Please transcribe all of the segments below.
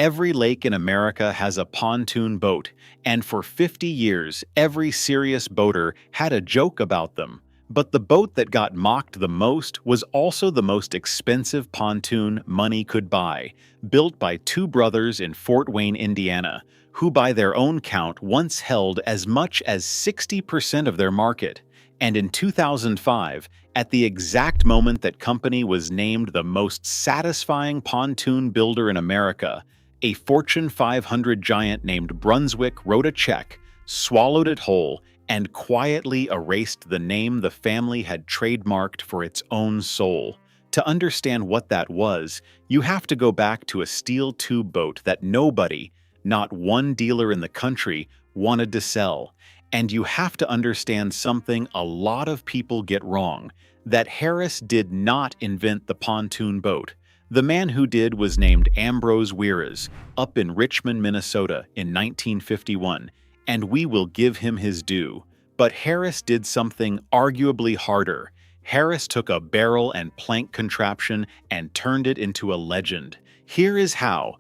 Every lake in America has a pontoon boat, and for 50 years, every serious boater had a joke about them. But the boat that got mocked the most was also the most expensive pontoon money could buy, built by two brothers in Fort Wayne, Indiana, who by their own count once held as much as 60% of their market. And in 2005, at the exact moment that company was named the most satisfying pontoon builder in America, a Fortune 500 giant named Brunswick wrote a check, swallowed it whole, and quietly erased the name the family had trademarked for its own soul. To understand what that was, you have to go back to a steel tube boat that nobody, not one dealer in the country, wanted to sell. And you have to understand something a lot of people get wrong, that Harris did not invent the pontoon boat. The man who did was named Ambrose Weeres, up in Richmond, Minnesota in 1951, and we will give him his due. But Harris did something arguably harder. Harris took a barrel and plank contraption and turned it into a legend. Here is how.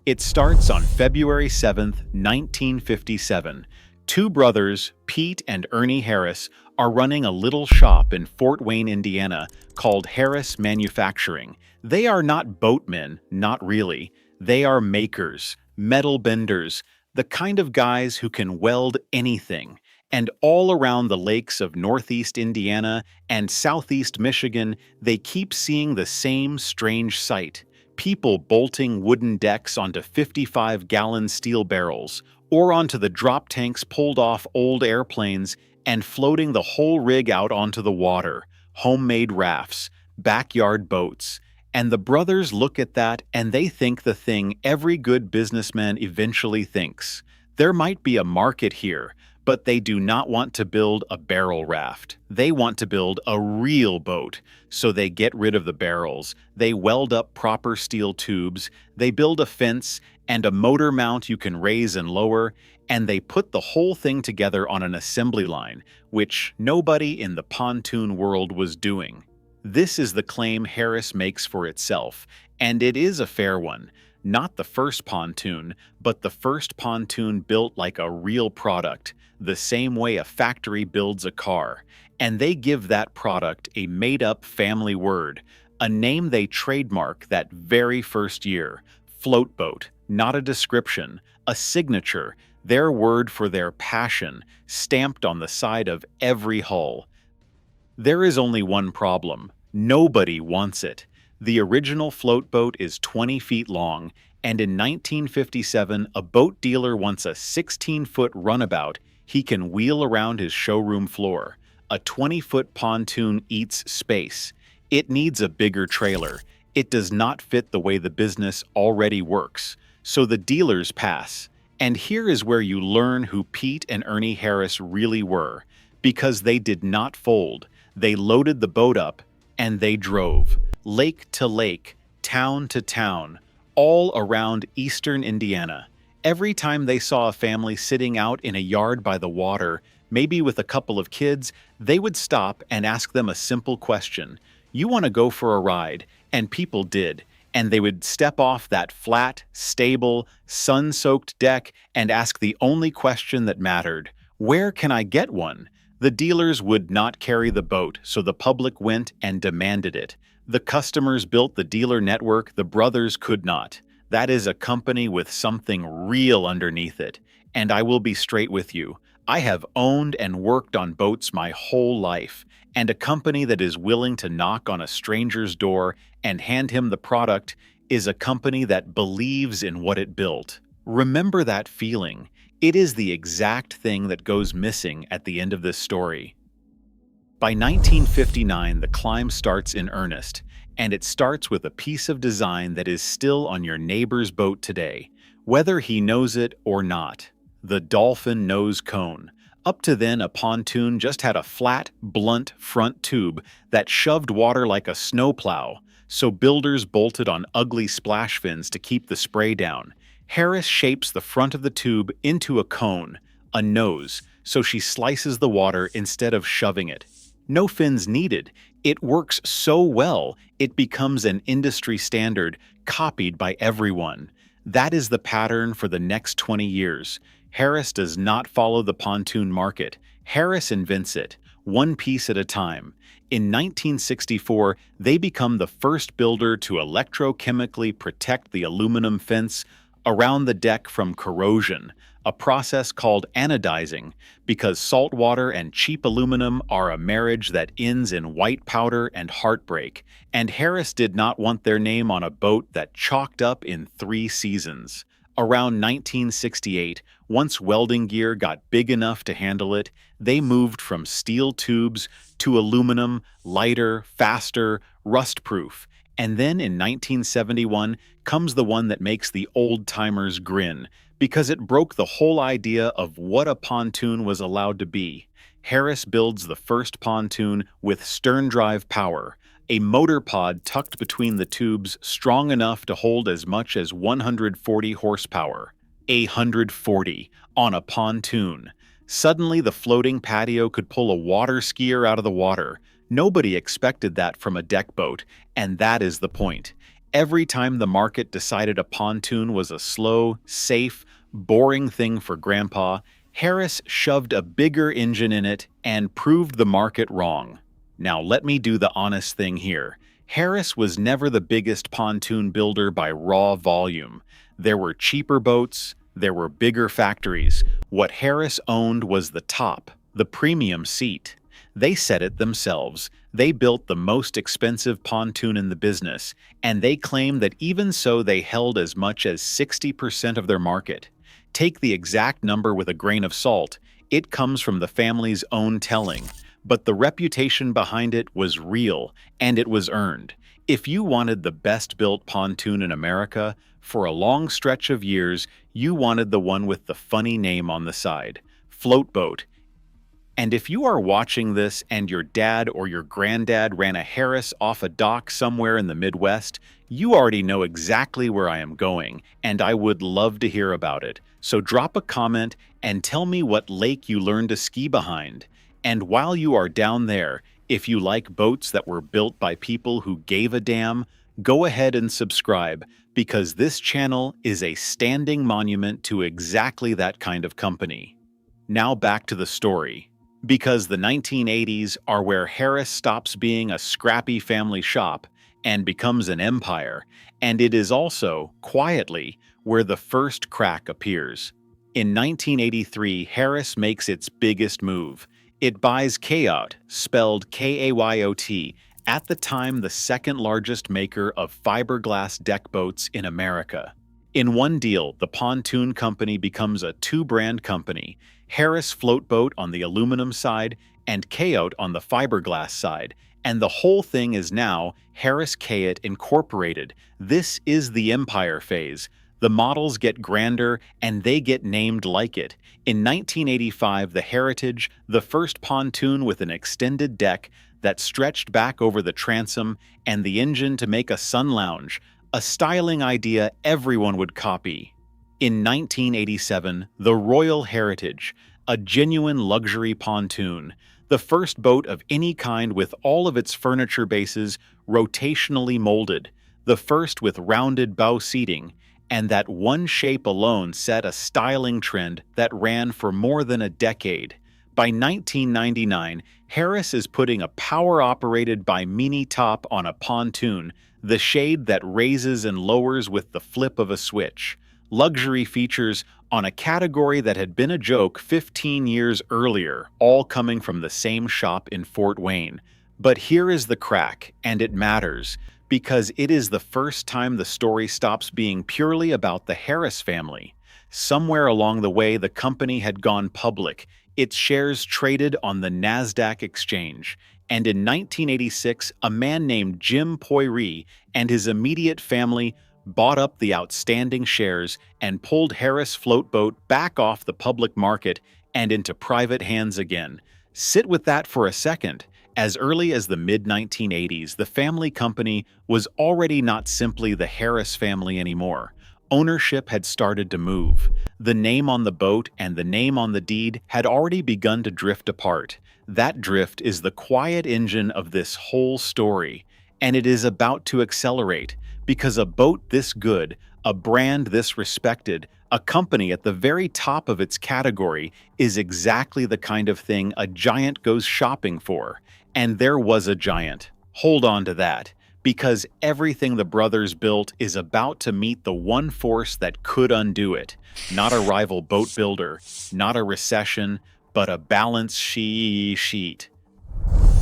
It starts on February 7, 1957. Two brothers, Pete and Ernie Harris, are running a little shop in Fort Wayne, Indiana, called Harris Manufacturing. They are not boatmen, not really. They are makers, metal benders, the kind of guys who can weld anything. And all around the lakes of Northeast Indiana and Southeast Michigan, they keep seeing the same strange sight. People bolting wooden decks onto 55-gallon steel barrels, or onto the drop tanks pulled off old airplanes and floating the whole rig out onto the water. Homemade rafts, backyard boats. And the brothers look at that and they think the thing every good businessman eventually thinks. There might be a market here, but they do not want to build a barrel raft. They want to build a real boat. So they get rid of the barrels, they weld up proper steel tubes, they build a fence and a motor mount you can raise and lower, and they put the whole thing together on an assembly line, which nobody in the pontoon world was doing. This is the claim Harris makes for itself, and it is a fair one. Not the first pontoon, but the first pontoon built like a real product, the same way a factory builds a car. And they give that product a made-up family word, a name they trademark that very first year. FloteBote, not a description, a signature, their word for their passion, stamped on the side of every hull. There is only one problem. Nobody wants it. The original FloteBote is 20 feet long, and in 1957, a boat dealer wants a 16-foot runabout he can wheel around his showroom floor. A 20-foot pontoon eats space. It needs a bigger trailer. It does not fit the way the business already works. So the dealers pass. And here is where you learn who Pete and Ernie Harris really were. Because they did not fold. They loaded the boat up, and they drove. Lake to lake, town to town, all around eastern Indiana. Every time they saw a family sitting out in a yard by the water, maybe with a couple of kids, they would stop and ask them a simple question. You want to go for a ride? And people did. And they would step off that flat, stable, sun-soaked deck and ask the only question that mattered. Where can I get one? The dealers would not carry the boat, so the public went and demanded it. The customers built the dealer network, the brothers could not. That is a company with something real underneath it. And I will be straight with you. I have owned and worked on boats my whole life, and a company that is willing to knock on a stranger's door and hand him the product is a company that believes in what it built. Remember that feeling. It is the exact thing that goes missing at the end of this story. By 1959, the climb starts in earnest, and it starts with a piece of design that is still on your neighbor's boat today, whether he knows it or not. The Dolphin nose cone. Up to then, a pontoon just had a flat, blunt front tube that shoved water like a snowplow, so builders bolted on ugly splash fins to keep the spray down. Harris shapes the front of the tube into a cone, a nose, so she slices the water instead of shoving it. No fins needed. It works so well, it becomes an industry standard, copied by everyone. That is the pattern for the next 20 years. Harris does not follow the pontoon market. Harris invents it, one piece at a time. In 1964, they become the first builder to electrochemically protect the aluminum fence around the deck from corrosion, a process called anodizing, because salt water and cheap aluminum are a marriage that ends in white powder and heartbreak, and Harris did not want their name on a boat that chalked up in 3 seasons. Around 1968, once welding gear got big enough to handle it, they moved from steel tubes to aluminum, lighter, faster, rust-proof. And then in 1971 comes the one that makes the old-timers grin, because it broke the whole idea of what a pontoon was allowed to be. Harris builds the first pontoon with sterndrive power, a motor pod tucked between the tubes strong enough to hold as much as 140 horsepower. 140 on a pontoon. Suddenly, the floating patio could pull a water skier out of the water. Nobody expected that from a deck boat, and that is the point. Every time the market decided a pontoon was a slow, safe, boring thing for Grandpa, Harris shoved a bigger engine in it and proved the market wrong. Now let me do the honest thing here. Harris was never the biggest pontoon builder by raw volume. There were cheaper boats, there were bigger factories. What Harris owned was the top, the premium seat. They said it themselves. They built the most expensive pontoon in the business, and they claimed that even so they held as much as 60% of their market. Take the exact number with a grain of salt. It comes from the family's own telling. But the reputation behind it was real, and it was earned. If you wanted the best-built pontoon in America, for a long stretch of years, you wanted the one with the funny name on the side, FloteBote. And if you are watching this and your dad or your granddad ran a Harris off a dock somewhere in the Midwest, you already know exactly where I am going, and I would love to hear about it. So drop a comment and tell me what lake you learned to ski behind. And while you are down there, if you like boats that were built by people who gave a damn, go ahead and subscribe, because this channel is a standing monument to exactly that kind of company. Now back to the story. Because the 1980s are where Harris stops being a scrappy family shop and becomes an empire, and it is also, quietly, where the first crack appears. In 1983, Harris makes its biggest move. It buys Kayot, spelled K-A-Y-O-T, at the time the second largest maker of fiberglass deck boats in America. In one deal, the pontoon company becomes a two-brand company, Harris FloteBote on the aluminum side and Kayot on the fiberglass side, and the whole thing is now Harris Kayot Incorporated. This is the empire phase. The models get grander and they get named like it. In 1985, the Heritage, the first pontoon with an extended deck that stretched back over the transom and the engine to make a sun lounge, a styling idea everyone would copy. In 1987, the Royal Heritage, a genuine luxury pontoon, the first boat of any kind with all of its furniture bases rotationally molded, the first with rounded bow seating, and that one shape alone set a styling trend that ran for more than a decade. By 1999, Harris is putting a power-operated bimini top on a pontoon, the shade that raises and lowers with the flip of a switch. Luxury features on a category that had been a joke 15 years earlier, all coming from the same shop in Fort Wayne. But here is the crack, and it matters, because it is the first time the story stops being purely about the Harris family. Somewhere along the way, the company had gone public, its shares traded on the NASDAQ exchange, and in 1986, a man named Jim Poiree and his immediate family bought up the outstanding shares and pulled Harris FloteBote back off the public market and into private hands again. Sit with that for a second. As early as the mid-1980s, the family company was already not simply the Harris family anymore. Ownership had started to move. The name on the boat and the name on the deed had already begun to drift apart. That drift is the quiet engine of this whole story, and it is about to accelerate, because a boat this good, A brand this respected, a company at the very top of its category, is exactly the kind of thing a giant goes shopping for. And there was a giant. Hold on to that, because everything the brothers built is about to meet the one force that could undo it. Not a rival boat builder, not a recession, but a balance sheet.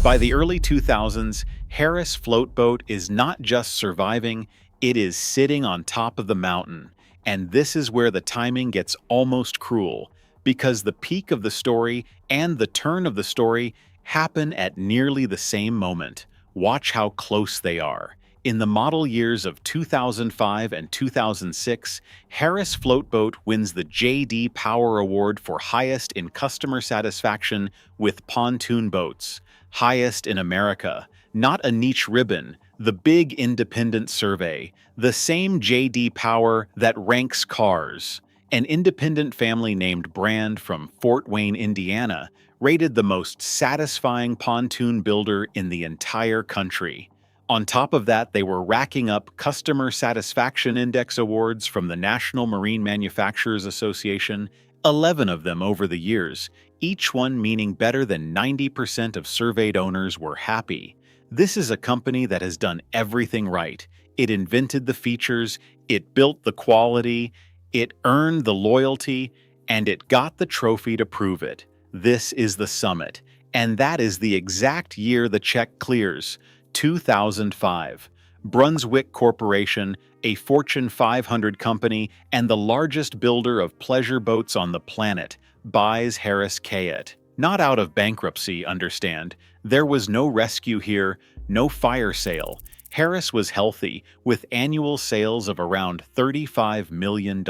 By the early 2000s, Harris FloteBote is not just surviving, it is sitting on top of the mountain. And this is where the timing gets almost cruel, because the peak of the story and the turn of the story happen at nearly the same moment. Watch how close they are. In the model years of 2005 and 2006, Harris FloteBote wins the J.D. Power Award for highest in customer satisfaction with Pontoon Boats. Highest in America, not a niche ribbon, the big independent survey, the same J.D. Power that ranks cars. An independent family named Brand from Fort Wayne, Indiana, rated the most satisfying pontoon builder in the entire country. On top of that, they were racking up Customer Satisfaction Index awards from the National Marine Manufacturers Association, 11 of them over the years, each one meaning better than 90% of surveyed owners were happy. This is a company that has done everything right. It invented the features, it built the quality, it earned the loyalty, and it got the trophy to prove it. This is the summit, and that is the exact year the check clears, 2005. Brunswick Corporation, a Fortune 500 company and the largest builder of pleasure boats on the planet, buys Harris Kayet. Not out of bankruptcy, understand. There was no rescue here, no fire sale. Harris was healthy, with annual sales of around $35 million.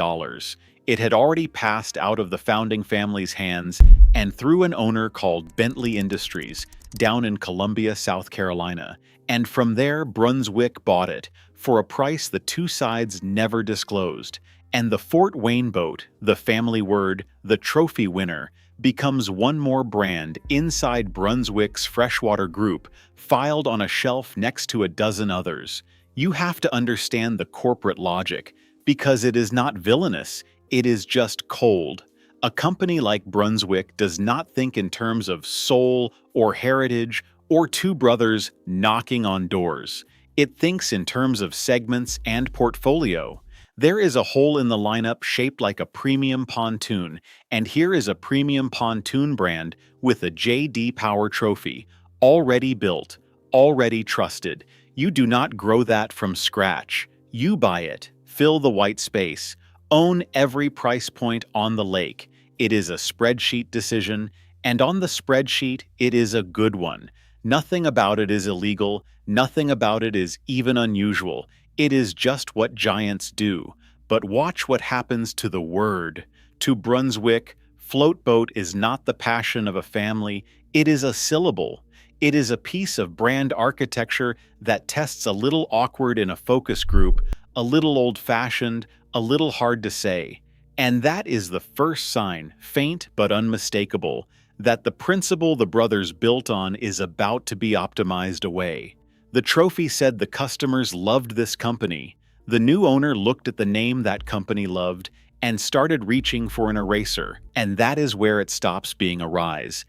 It had already passed out of the founding family's hands and through an owner called Bentley Industries, down in Columbia, South Carolina. And from there, Brunswick bought it, for a price the two sides never disclosed. And the Fort Wayne boat, the family word, the trophy winner, becomes one more brand inside Brunswick's freshwater group, filed on a shelf next to a dozen others. You have to understand the corporate logic, because it is not villainous, it is just cold. A company like Brunswick does not think in terms of soul or heritage or two brothers knocking on doors. It thinks in terms of segments and portfolio. There is a hole in the lineup shaped like a premium pontoon, and here is a premium pontoon brand with a J.D. Power trophy, already built, already trusted. You do not grow that from scratch. You buy it, fill the white space, own every price point on the lake. It is a spreadsheet decision, and on the spreadsheet, it is a good one. Nothing about it is illegal, nothing about it is even unusual. It is just what giants do. But watch what happens to the word. To Brunswick, FloteBote is not the passion of a family, it is a syllable. It is a piece of brand architecture that tests a little awkward in a focus group, a little old-fashioned, a little hard to say. And that is the first sign, faint but unmistakable, that the principle the brothers built on is about to be optimized away. The trophy said the customers loved this company. The new owner looked at the name that company loved and started reaching for an eraser, and that is where it stops being a rise.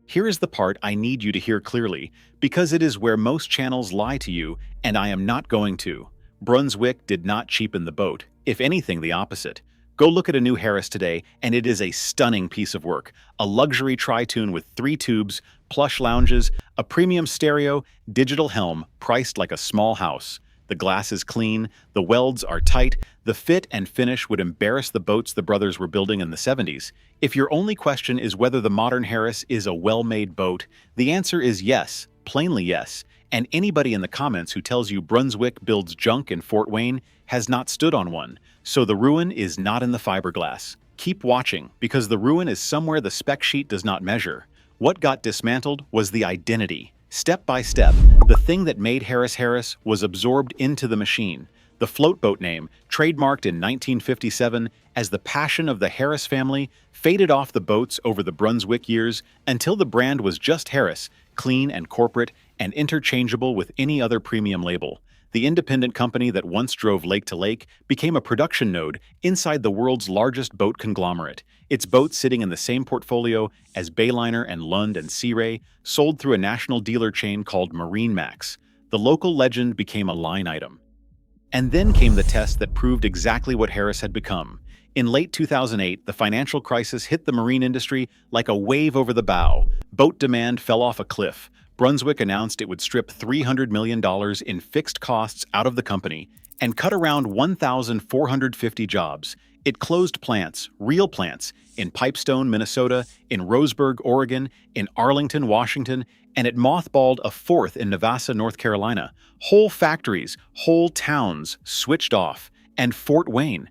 Here is the part I need you to hear clearly, because it is where most channels lie to you, and I am not going to. Brunswick did not cheapen the boat, if anything the opposite. Go look at a new Harris today, and it is a stunning piece of work. A luxury tri-tune with 3 tubes, plush lounges, a premium stereo, digital helm priced like a small house. The glass is clean, the welds are tight, the fit and finish would embarrass the boats the brothers were building in the 70s. If your only question is whether the modern Harris is a well-made boat, the answer is yes, plainly yes. And anybody in the comments who tells you Brunswick builds junk in Fort Wayne has not stood on one. So the ruin is not in the fiberglass. Keep watching, because the ruin is somewhere the spec sheet does not measure. What got dismantled was the identity. Step by step, the thing that made Harris Harris was absorbed into the machine. The FloteBote name, trademarked in 1957 as the passion of the Harris family, faded off the boats over the Brunswick years until the brand was just Harris, clean and corporate and interchangeable with any other premium label. the independent company that once drove lake to lake became a production node inside the world's largest boat conglomerate. Its boats sitting in the same portfolio as Bayliner and Lund and Sea Ray sold through a national dealer chain called MarineMax. The local legend became a line item. And then came the test that proved exactly what Harris had become. In late 2008, the financial crisis hit the marine industry like a wave over the bow. Boat demand fell off a cliff. Brunswick announced it would strip $300 million in fixed costs out of the company and cut around 1,450 jobs. It closed plants, real plants, in Pipestone, Minnesota, in Roseburg, Oregon, in Arlington, Washington, and it mothballed a fourth in Nevada, North Carolina. Whole factories, whole towns switched off. And Fort Wayne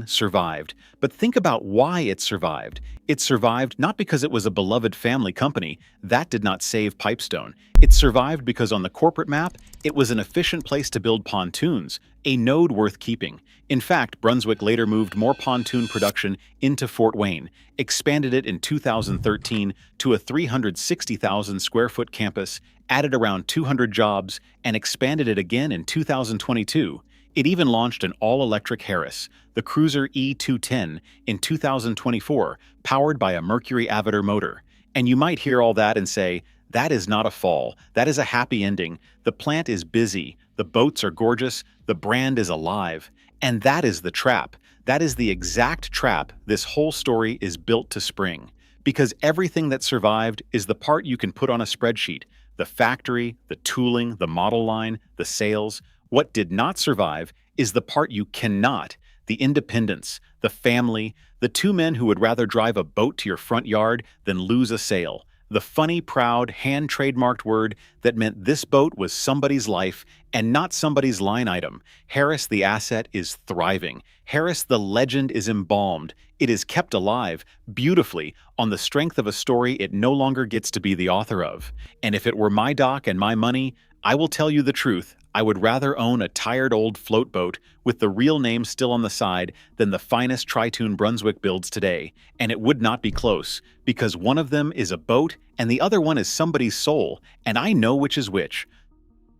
survived. But think about why it survived. It survived not because it was a beloved family company. That did not save Pipestone. It survived because on the corporate map, it was an efficient place to build pontoons, a node worth keeping. In fact, Brunswick later moved more pontoon production into Fort Wayne, expanded it in 2013 to a 360,000 square foot campus, added around 200 jobs, and expanded it again in 2022. It even launched an all-electric Harris, the Cruiser E210, in 2024, powered by a Mercury Avatar motor. And you might hear all that and say, that is not a fall, that is a happy ending. The plant is busy, the boats are gorgeous, the brand is alive. And that is the trap. That is the exact trap this whole story is built to spring. Because everything that survived is the part you can put on a spreadsheet. The factory, the tooling, the model line, the sales. What did not survive is the part you cannot, the independence, the family, the two men who would rather drive a boat to your front yard than lose a sale, the funny, proud, hand-trademarked word that meant this boat was somebody's life and not somebody's line item. Harris, the asset, is thriving. Harris, the legend, is embalmed. It is kept alive, beautifully, on the strength of a story it no longer gets to be the author of. And if it were my dock and my money, I will tell you the truth. I would rather own a tired old float boat with the real name still on the side than the finest Tritoon Brunswick builds today, and it would not be close, because one of them is a boat and the other one is somebody's soul, and I know which is which.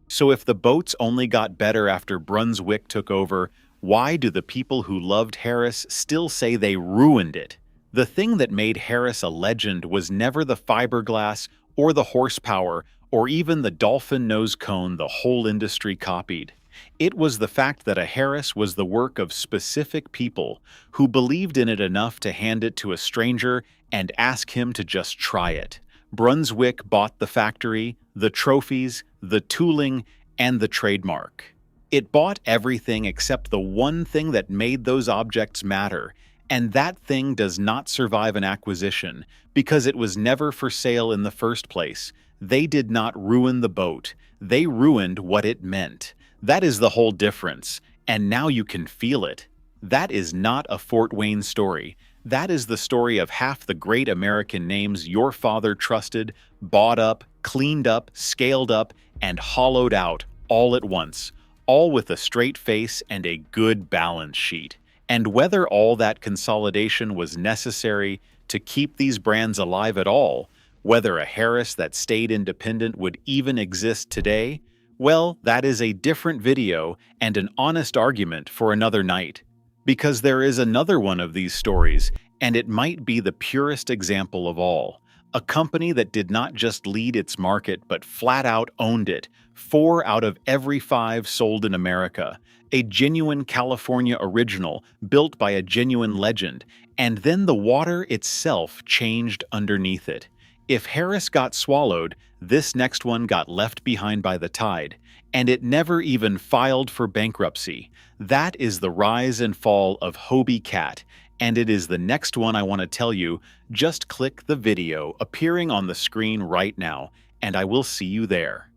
So if the boats only got better after Brunswick took over, why do the people who loved Harris still say they ruined it? The thing that made Harris a legend was never the fiberglass or the horsepower or even the Dolphin nose cone the whole industry copied. It was the fact that a Harris was the work of specific people who believed in it enough to hand it to a stranger and ask him to just try it. Brunswick bought the factory, the trophies, the tooling, and the trademark. It bought everything except the one thing that made those objects matter, and that thing does not survive an acquisition because it was never for sale in the first place. They did not ruin the boat. They ruined what it meant. That is the whole difference, and now you can feel it. That is not a Fort Wayne story. That is the story of half the great American names your father trusted, bought up, cleaned up, scaled up, and hollowed out all at once, all with a straight face and a good balance sheet. And whether all that consolidation was necessary to keep these brands alive at all, whether a Harris that stayed independent would even exist today, well, that is a different video and an honest argument for another night. Because there is another one of these stories, and it might be the purest example of all. A company that did not just lead its market, but flat out owned it. 4 out of every 5 sold in America. A genuine California original built by a genuine legend, and then the water itself changed underneath it. If Harris got swallowed, this next one got left behind by the tide, and it never even filed for bankruptcy. That is the rise and fall of Hobie Cat, and it is the next one I want to tell you. Just click the video appearing on the screen right now, and I will see you there.